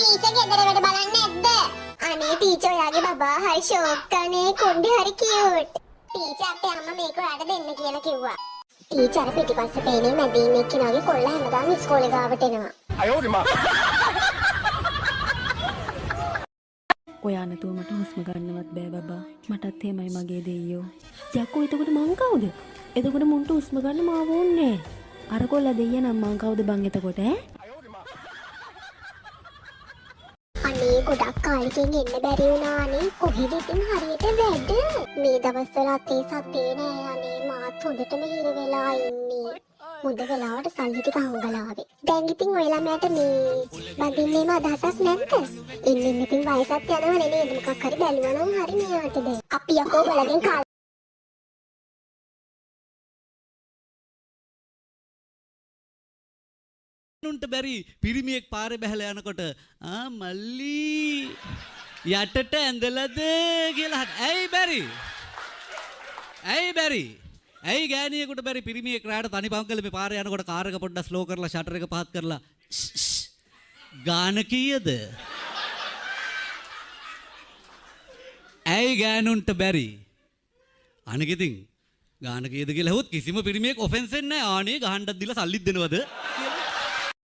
Teacher ගෙදර වැඩ බලන්නේ නැද්ද? අනේ ටීචර් ඔයාගේ බබා හරි ෂෝක් අනේ කොණ්ඩේ හරි කියුට්. ටීචර් අපේ අම්මා මේක ඔයාලට දෙන්න කියලා කිව්වා. ටීචර් පිටිපස්සේ පේනේ මැදින් එක්කිනාගේ කොල්ල හැමදාම ඉස්කෝලේ ගාවට එනවා. අයෝරිමා. ඔයා නැතුව මට හුස්ම ගන්නවත් බෑ බබා. මටත් එහෙමයි මගේ දෙයියෝ. යකෝ එතකොට මං කවුද? එතකොට මුන්ට හුස්ම ගන්න මාව ඕන්නේ. අර කොල්ලා දෙයියා නම් මං කවුද බං එතකොට ඈ? අනේ ගොඩක් කාලෙකින් එන්න බැරි වුණානේ. කොහෙද ඉතින් හරියට වැඩ? මේ දවස්වල අතේ සතේ නෑ අනේ මාත් හොඳටම හිර වෙලා ඉන්නේ. හොඳ වෙලාවට සල්ලි ටික හංගලාවේ. දැන් ඉතින් ඔය ළමයාට මේ බඳින්නේම අදහසක් නැද්ද? ඉන්න ඉතින් වයසත් යනවනේ නේද? මොකක් හරි බැලුවා නම් හරි මෙයාට දැන්. අපි යකෝ බලගෙන් කාලේ නුන්ට බැරි පිරිමියෙක් පාරේ බැහැලා යනකොට මල්ලි යටට ඇඳලාද කියලා ඇයි බැරි? ඇයි බැරි? ඇයි ගෑණියෙකුට බැරි පිරිමියෙක් රාට තනි පංකල මේ පාරේ යනකොට කාර් එක පොඩ්ඩක් ස්ලෝ කරලා ෂටර් එක පහත් කරලා ගාන කීයද? ඇයි ගෑනුන්ට බැරි? අනික ඉතින් ගාන කීයද කියලා හෙවොත් කිසිම පිරිමියෙක් ඔෆෙන්ස් වෙන්නේ නැහැ. ආනේ ගහන්නත් දීලා සල්ලිත් දෙනවද?